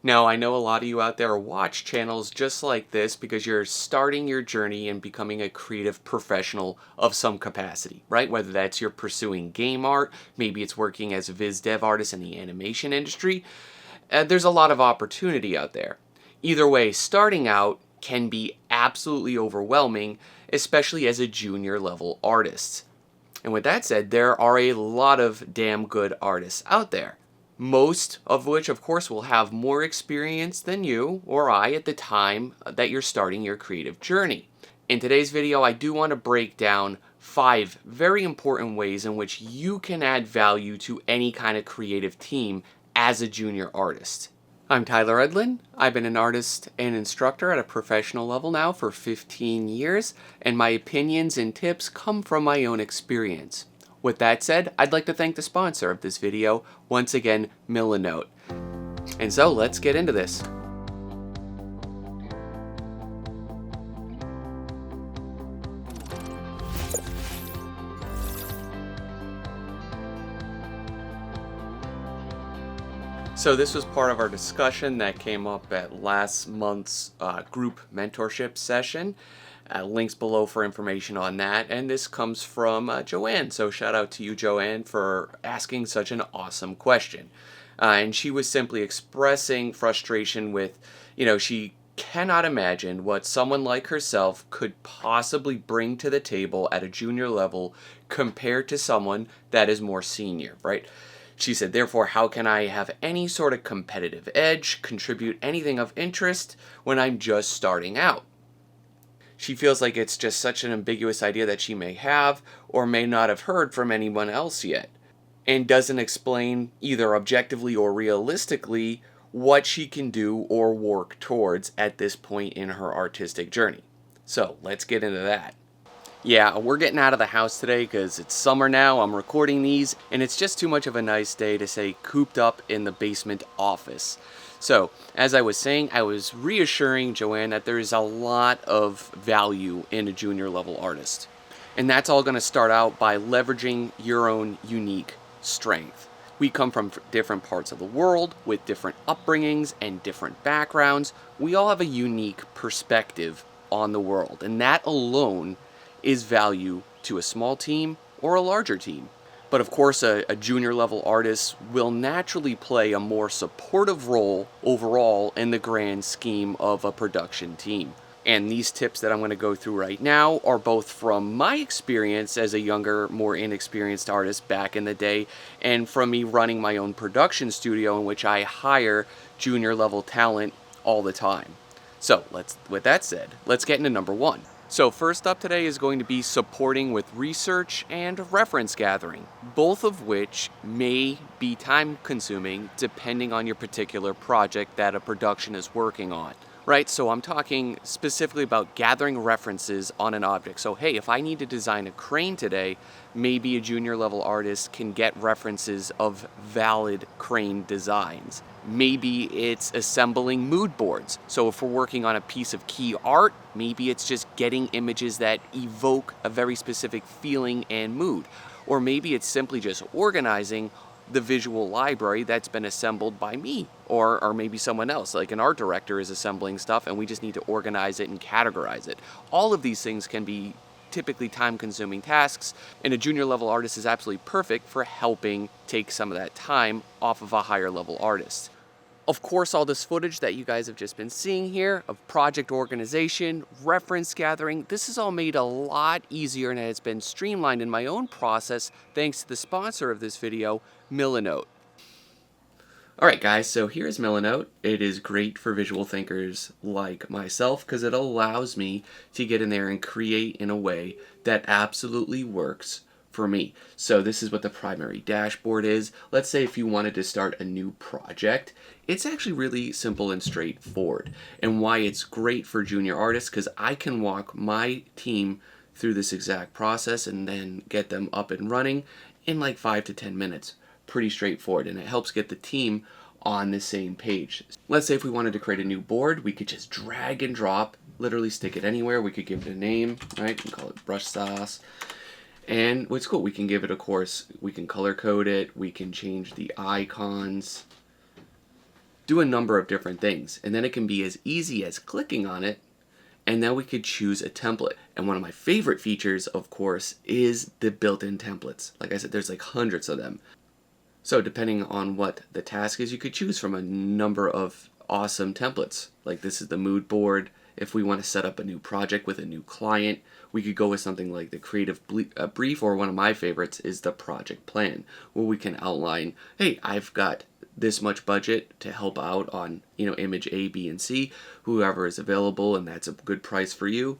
Now, I know a lot of you out there watch channels just like this because you're starting your journey and becoming a creative professional of some capacity, right? Whether that's you're pursuing game art, maybe it's working as a viz dev artist in the animation industry. There's a lot of opportunity out there. Either way, starting out can be absolutely overwhelming, especially as a junior level artist. And with that said, there are a lot of damn good artists out there. Most of which, of course, will have more experience than you or I at the time that you're starting your creative journey. In today's video, I do want to break down 5 very important ways in which you can add value to any kind of creative team as a junior artist. I'm Tyler Edlin. I've been an artist and instructor at a professional level now for 15 years, and my opinions and tips come from my own experience. With that said, I'd like to thank the sponsor of this video, once again, Milanote. And so, let's get into this. So this was part of our discussion that came up at last month's group mentorship session. Links below for information on that. And this comes from Joanne. So shout out to you, Joanne, for asking such an awesome question. And she was simply expressing frustration with, she cannot imagine what someone like herself could possibly bring to the table at a junior level compared to someone that is more senior, right? She said, therefore, how can I have any sort of competitive edge, contribute anything of interest when I'm just starting out? She feels like it's just such an ambiguous idea that she may have or may not have heard from anyone else yet, and doesn't explain either objectively or realistically what she can do or work towards at this point in her artistic journey. So let's get into that. Yeah, we're getting out of the house today because it's summer now. I'm recording these, and it's just too much of a nice day to stay cooped up in the basement office. So, as I was saying, I was reassuring Joanne that there is a lot of value in a junior level artist. And that's all going to start out by leveraging your own unique strength. We come from different parts of the world with different upbringings and different backgrounds. We all have a unique perspective on the world, and that alone is value to a small team or a larger team. But of course, a junior level artist will naturally play a more supportive role overall in the grand scheme of a production team. And these tips that I'm going to go through right now are both from my experience as a younger, more inexperienced artist back in the day, and from me running my own production studio in which I hire junior level talent all the time. So with that said, let's get into number 1. So first up today is going to be supporting with research and reference gathering, both of which may be time consuming depending on your particular project that a production is working on. Right, so I'm talking specifically about gathering references on an object. So hey, if I need to design a crane today, maybe a junior level artist can get references of valid crane designs. Maybe it's assembling mood boards. So if we're working on a piece of key art, maybe it's just getting images that evoke a very specific feeling and mood. Or maybe it's simply just organizing the visual library that's been assembled by me or maybe someone else, like an art director is assembling stuff and we just need to organize it and categorize it. All of these things can be typically time-consuming tasks, and a junior level artist is absolutely perfect for helping take some of that time off of a higher level artist. Of course, all this footage that you guys have just been seeing here of project organization, reference gathering, this is all made a lot easier and has been streamlined in my own process thanks to the sponsor of this video, Milanote. Alright guys, so here's Milanote. It is great for visual thinkers like myself because it allows me to get in there and create in a way that absolutely works for me. So this is what the primary dashboard is. Let's say if you wanted to start a new project, it's actually really simple and straightforward. And why it's great for junior artists, because I can walk my team through this exact process and then get them up and running in like 5 to 10 minutes. Pretty straightforward, and it helps get the team on the same page. Let's say if we wanted to create a new board, we could just drag and drop, literally stick it anywhere. We could give it a name, right? We can call it brush sauce. And what's cool, we can give it, of course, we can color code it, we can change the icons. do a number of different things. And then it can be as easy as clicking on it, and then we could choose a template. And one of my favorite features, of course, is the built-in templates. Like I said, there's like hundreds of them. So depending on what the task is, you could choose from a number of awesome templates. Like this is the mood board. If we want to set up a new project with a new client, we could go with something like the creative brief, or one of my favorites is the project plan, where we can outline, hey, I've got this much budget to help out on, image A, B, and C. Whoever is available and that's a good price for you,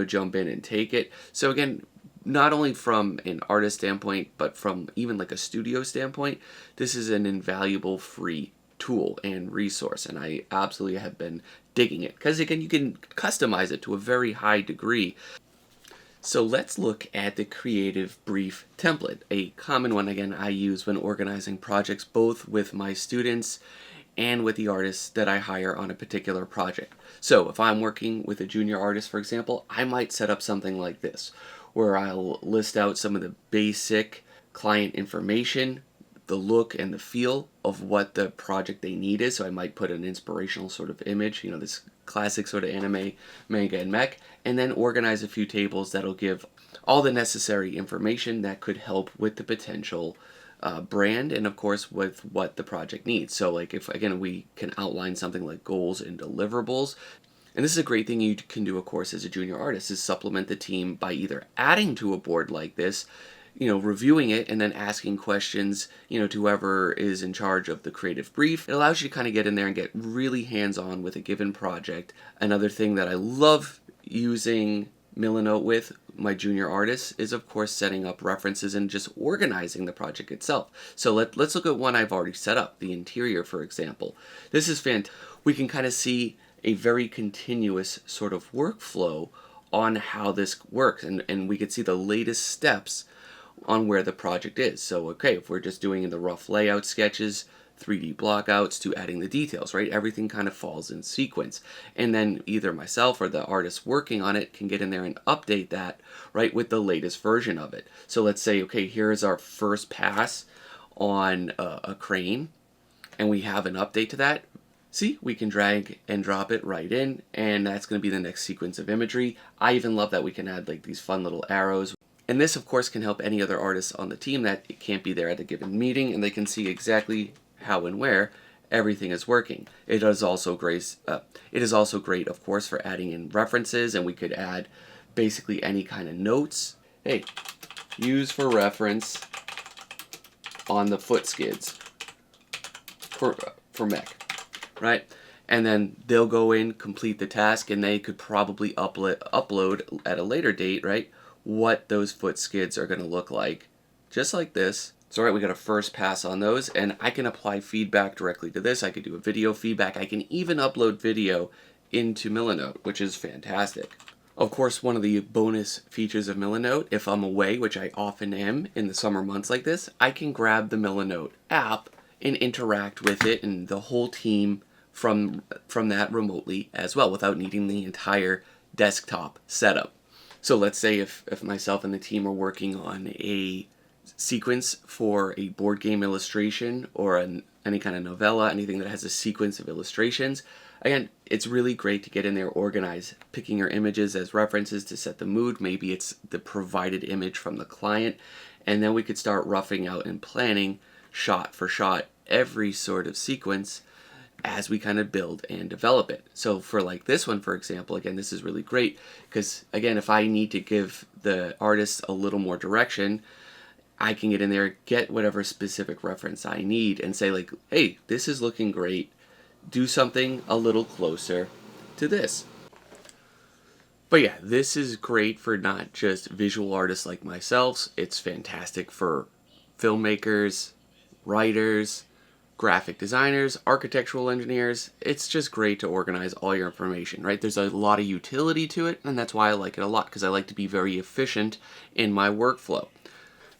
jump in and take it. So again, not only from an artist standpoint, but from even like a studio standpoint, this is an invaluable free tool and resource, and I absolutely have been digging it because again, you can customize it to a very high degree. So let's look at the creative brief template, a common one again I use when organizing projects both with my students and with the artists that I hire on a particular project. So if I'm working with a junior artist, for example, I might set up something like this, where I'll list out some of the basic client information, the look and the feel of what the project they need is. So I might put an inspirational sort of image, this classic sort of anime, manga, and mech, and then organize a few tables that'll give all the necessary information that could help with the potential brand, and of course with what the project needs. So like if again we can outline something like goals and deliverables. And this is a great thing you can do, of course, as a junior artist, is supplement the team by either adding to a board like this, reviewing it, and then asking questions, to whoever is in charge of the creative brief. It allows you to kind of get in there and get really hands-on with a given project. Another thing that I love using Milanote with my junior artists is, of course, setting up references and just organizing the project itself. So let's look at one I've already set up, the interior, for example. This is fantastic. We can kind of see a very continuous sort of workflow on how this works, and we could see the latest steps on where the project is. So okay, if we're just doing the rough layout sketches, 3D blockouts, to adding the details, right? Everything kind of falls in sequence. And then either myself or the artist working on it can get in there and update that, right, with the latest version of it. So let's say, okay, here's our first pass on a crane, and we have an update to that. See, we can drag and drop it right in, and that's going to be the next sequence of imagery. I even love that we can add like these fun little arrows. And this, of course, can help any other artists on the team that can't be there at a given meeting, and they can see exactly how and where everything is working. It is also great, of course, for adding in references, and we could add basically any kind of notes. Hey, use for reference on the foot skids for mech. Right? And then they'll go in, complete the task, and they could probably upload at a later date, right, what those foot skids are going to look like, just like this. So right, we got a first pass on those, and I can apply feedback directly to this. I could do a video feedback. I can even upload video into Milanote, which is fantastic. Of course, one of the bonus features of Milanote, if I'm away, which I often am in the summer months like this, I can grab the Milanote app and interact with it and the whole team from that remotely as well, without needing the entire desktop setup. So let's say if myself and the team are working on a sequence for a board game illustration or any kind of novella, anything that has a sequence of illustrations, again, it's really great to get in there, organize, picking your images as references to set the mood. Maybe it's the provided image from the client, and then we could start roughing out and planning shot for shot every sort of sequence as we kind of build and develop it. So for like this one, for example, again, this is really great because, again, if I need to give the artist a little more direction, I can get in there, get whatever specific reference I need, and say like, hey, this is looking great. Do something a little closer to this. But yeah, this is great for not just visual artists like myself. It's fantastic for filmmakers, writers, graphic designers, architectural engineers. It's just great to organize all your information, right? There's a lot of utility to it, and that's why I like it a lot, because I like to be very efficient in my workflow.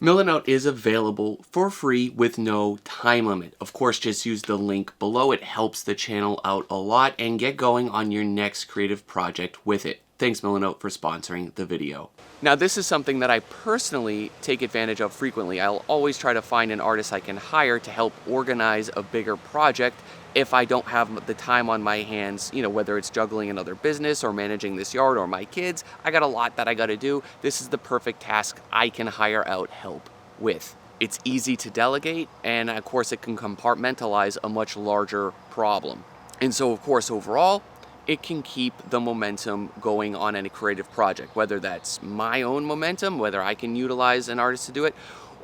Milanote is available for free with no time limit. Of course, just use the link below. It helps the channel out a lot, and get going on your next creative project with it. Thanks, Milanote, for sponsoring the video. Now, this is something that I personally take advantage of frequently. I'll always try to find an artist I can hire to help organize a bigger project, if I don't have the time on my hands, whether it's juggling another business or managing this yard or my kids, I got a lot that I got to do. This is the perfect task I can hire out help with. It's easy to delegate, and of course it can compartmentalize a much larger problem. And so of course overall, it can keep the momentum going on any creative project, whether that's my own momentum, whether I can utilize an artist to do it,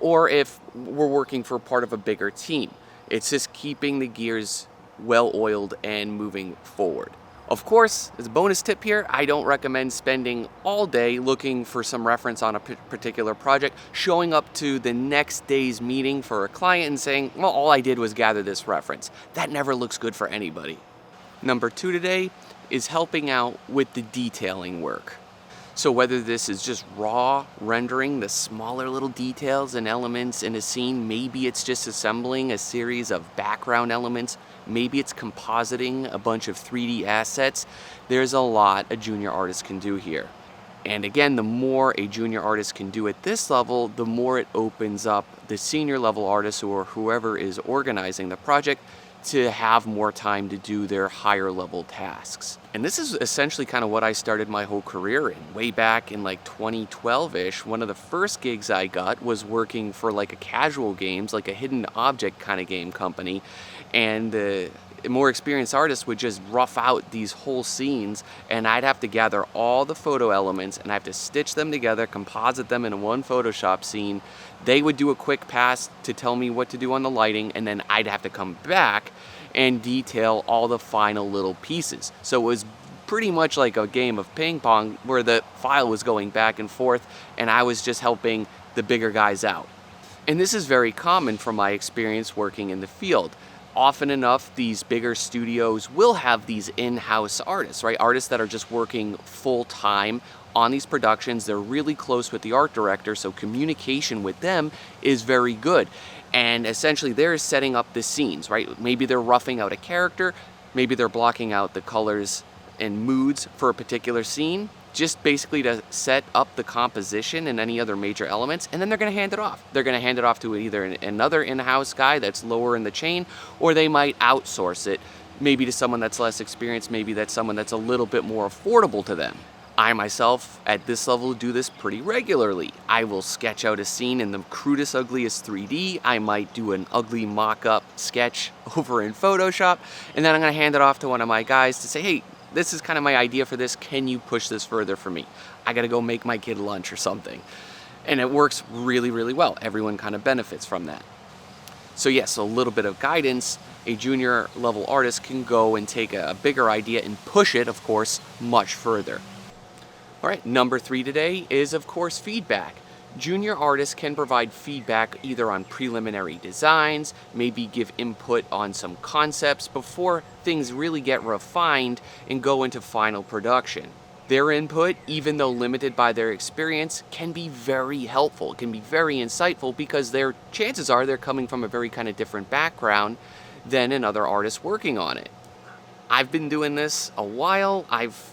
or if we're working for part of a bigger team. It's just keeping the gears well-oiled and moving forward. Of course, as a bonus tip here, I don't recommend spending all day looking for some reference on a particular project, showing up to the next day's meeting for a client and saying, well, all I did was gather this reference. That never looks good for anybody. Number 2 today is helping out with the detailing work. So whether this is just raw rendering the smaller little details and elements in a scene, maybe it's just assembling a series of background elements, maybe it's compositing a bunch of 3D assets, there's a lot a junior artist can do here. And again, the more a junior artist can do at this level, the more it opens up the senior level artist or whoever is organizing the project to have more time to do their higher level tasks. And this is essentially kind of what I started my whole career in. Way back in like 2012-ish, one of the first gigs I got was working for like a casual games, like a hidden object kind of game company. And the more experienced artists would just rough out these whole scenes, and I'd have to gather all the photo elements and I have to stitch them together, composite them in one Photoshop scene. They would do a quick pass to tell me what to do on the lighting, and then I'd have to come back and detail all the final little pieces. So it was pretty much like a game of ping pong where the file was going back and forth and I was just helping the bigger guys out. And this is very common from my experience working in the field. Often enough, these bigger studios will have these in-house artists, right? Artists that are just working full-time on these productions. They're really close with the art director, so communication with them is very good. And essentially, they're setting up the scenes, right? Maybe they're roughing out a character, maybe they're blocking out the colors and moods for a particular scene, just basically to set up the composition and any other major elements, and then they're going to hand it off. They're going to hand it off to either another in-house guy that's lower in the chain, or they might outsource it, maybe to someone that's less experienced, maybe that's someone that's a little bit more affordable to them. I myself, at this level, do this pretty regularly. I will sketch out a scene in the crudest, ugliest 3D. I might do an ugly mock-up sketch over in Photoshop, and then I'm going to hand it off to one of my guys to say, hey, this is kind of my idea for this. Can you push this further for me? I got to go make my kid lunch or something. And it works really, really well. Everyone kind of benefits from that. So yes, a little bit of guidance. A junior level artist can go and take a bigger idea and push it, of course, much further. All right, number 3 today is, of course, feedback. Junior artists can provide feedback either on preliminary designs, maybe give input on some concepts before things really get refined and go into final production. Their input, even though limited by their experience, can be very helpful. It can be very insightful because their chances are they're coming from a very kind of different background than another artist working on it. I've been doing this a while. I've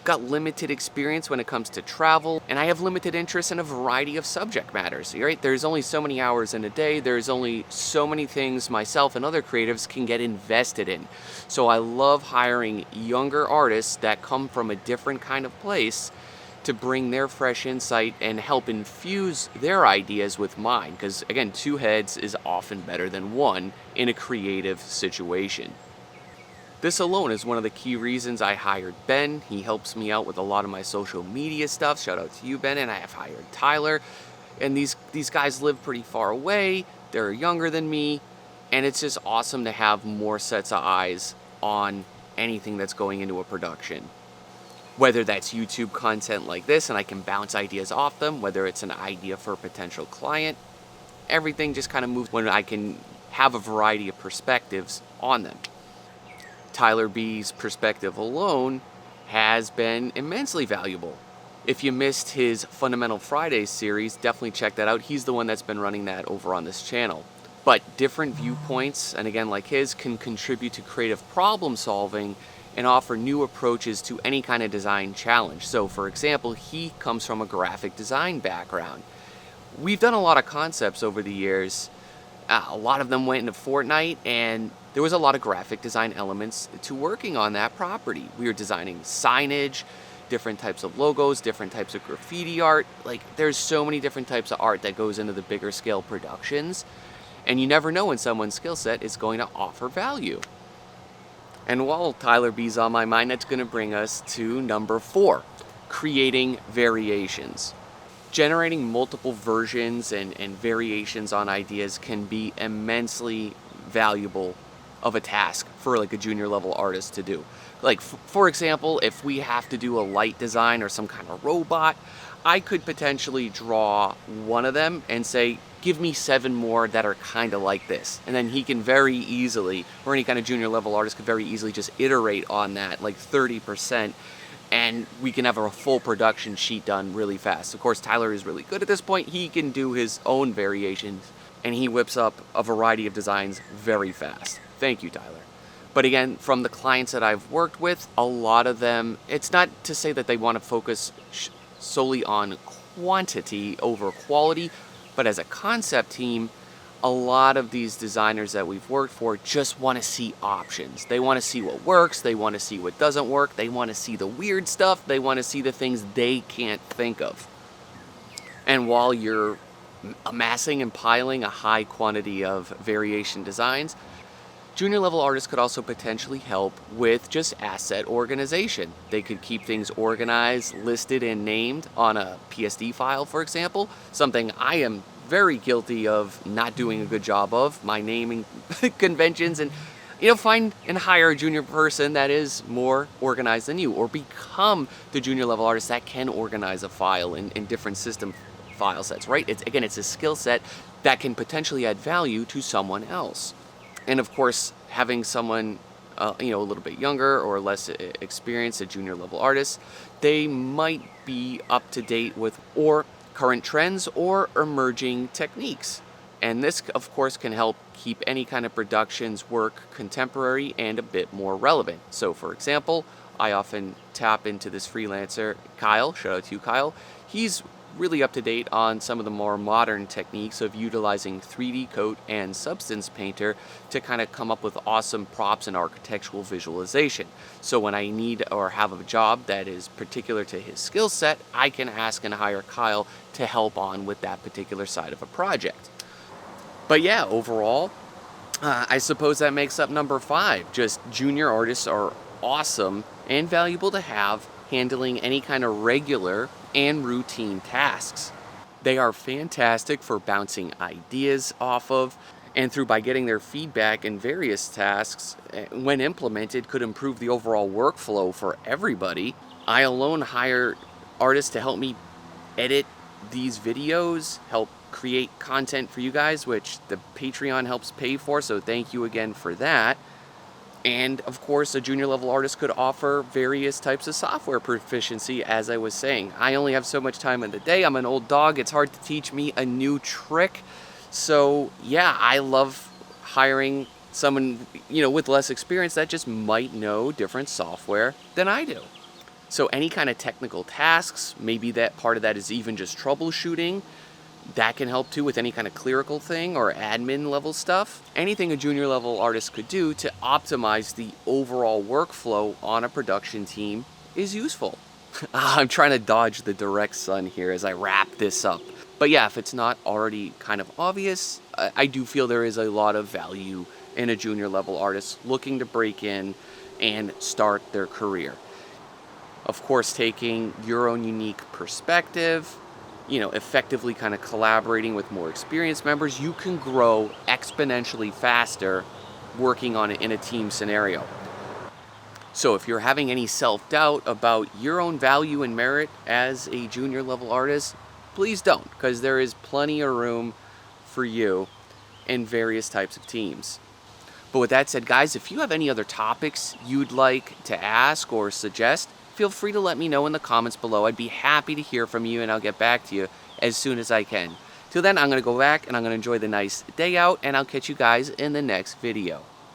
got limited experience when it comes to travel, and I have limited interest in a variety of subject matters, right? There's only so many hours in a day, there's only so many things myself and other creatives can get invested in. So I love hiring younger artists that come from a different kind of place to bring their fresh insight and help infuse their ideas with mine, because again, 2 heads is often better than 1 in a creative situation. This alone is one of the key reasons I hired Ben. He helps me out with a lot of my social media stuff. Shout out to you, Ben. And I have hired Tyler. And these guys live pretty far away. They're younger than me. And it's just awesome to have more sets of eyes on anything that's going into a production. Whether that's YouTube content like this and I can bounce ideas off them, whether it's an idea for a potential client, everything just kind of moves when I can have a variety of perspectives on them. Tyler B's perspective alone has been immensely valuable. If you missed his Fundamental Fridays series, definitely check that out. He's the one that's been running that over on this channel. But different viewpoints, and again like his, can contribute to creative problem solving and offer new approaches to any kind of design challenge. So for example, he comes from a graphic design background. We've done a lot of concepts over the years. A lot of them went into Fortnite, and there was a lot of graphic design elements to working on that property. We were designing signage, different types of logos, different types of graffiti art. Like, there's so many different types of art that goes into the bigger scale productions, and you never know when someone's skill set is going to offer value. And while Tyler B's on my mind, that's going to bring us to number 4, creating variations. Generating multiple versions and variations on ideas can be immensely valuable of a task for like a junior level artist to do. Like for example, if we have to do a light design or some kind of robot, I could potentially draw one of them and say, give me 7 more that are kind of like this. And then he can very easily, or any kind of junior level artist could very easily just iterate on that, like 30%, and we can have a full production sheet done really fast. Of course, Tyler is really good at this point. He can do his own variations, and he whips up a variety of designs very fast. Thank you, Tyler. But again, from the clients that I've worked with, a lot of them, it's not to say that they want to focus solely on quantity over quality, but as a concept team, a lot of these designers that we've worked for just want to see options. They want to see what works, they want to see what doesn't work, they want to see the weird stuff, they want to see the things they can't think of. And while you're amassing and piling a high quantity of variation designs, junior level artists could also potentially help with just asset organization. They could keep things organized, listed, and named on a PSD file, for example, something I am very guilty of not doing a good job of, my naming conventions, and find and hire a junior person that is more organized than you, or become the junior level artist that can organize a file in different system file sets, right? It's a skill set that can potentially add value to someone else. And of course, having someone a little bit younger or less experienced, a junior level artist, they might be up to date with or current trends or emerging techniques. And this, of course, can help keep any kind of production's work contemporary and a bit more relevant. So, for example, I often tap into this freelancer, Kyle. Shout out to you, Kyle. He's really up to date on some of the more modern techniques of utilizing 3D Coat and Substance Painter to kind of come up with awesome props and architectural visualization. So when I need or have a job that is particular to his skill set, I can ask and hire Kyle to help on with that particular side of a project. But yeah, overall, I suppose that makes up number 5. Just junior artists are awesome and valuable to have handling any kind of regular and routine tasks. They are fantastic for bouncing ideas off of, and by getting their feedback in various tasks, when implemented, could improve the overall workflow for everybody. I alone hire artists to help me edit these videos, help create content for you guys, which the Patreon helps pay for, so thank you again for that. And of course, a junior level artist could offer various types of software proficiency, as I was saying. I only have so much time in the day. I'm an old dog. It's hard to teach me a new trick. So yeah, I love hiring someone, with less experience that just might know different software than I do. So any kind of technical tasks, maybe that part of that is even just troubleshooting, that can help too with any kind of clerical thing or admin level stuff. Anything a junior level artist could do to optimize the overall workflow on a production team is useful. I'm trying to dodge the direct sun here as I wrap this up. But yeah, if it's not already kind of obvious, I do feel there is a lot of value in a junior level artist looking to break in and start their career. Of course, taking your own unique perspective, effectively kind of collaborating with more experienced members, you can grow exponentially faster working on it in a team scenario. So if you're having any self-doubt about your own value and merit as a junior level artist, please don't, because there is plenty of room for you in various types of teams. But with that said, guys, if you have any other topics you'd like to ask or suggest, feel free to let me know in the comments below. I'd be happy to hear from you, and I'll get back to you as soon as I can. Till then, I'm going to go back and I'm going to enjoy the nice day out, and I'll catch you guys in the next video.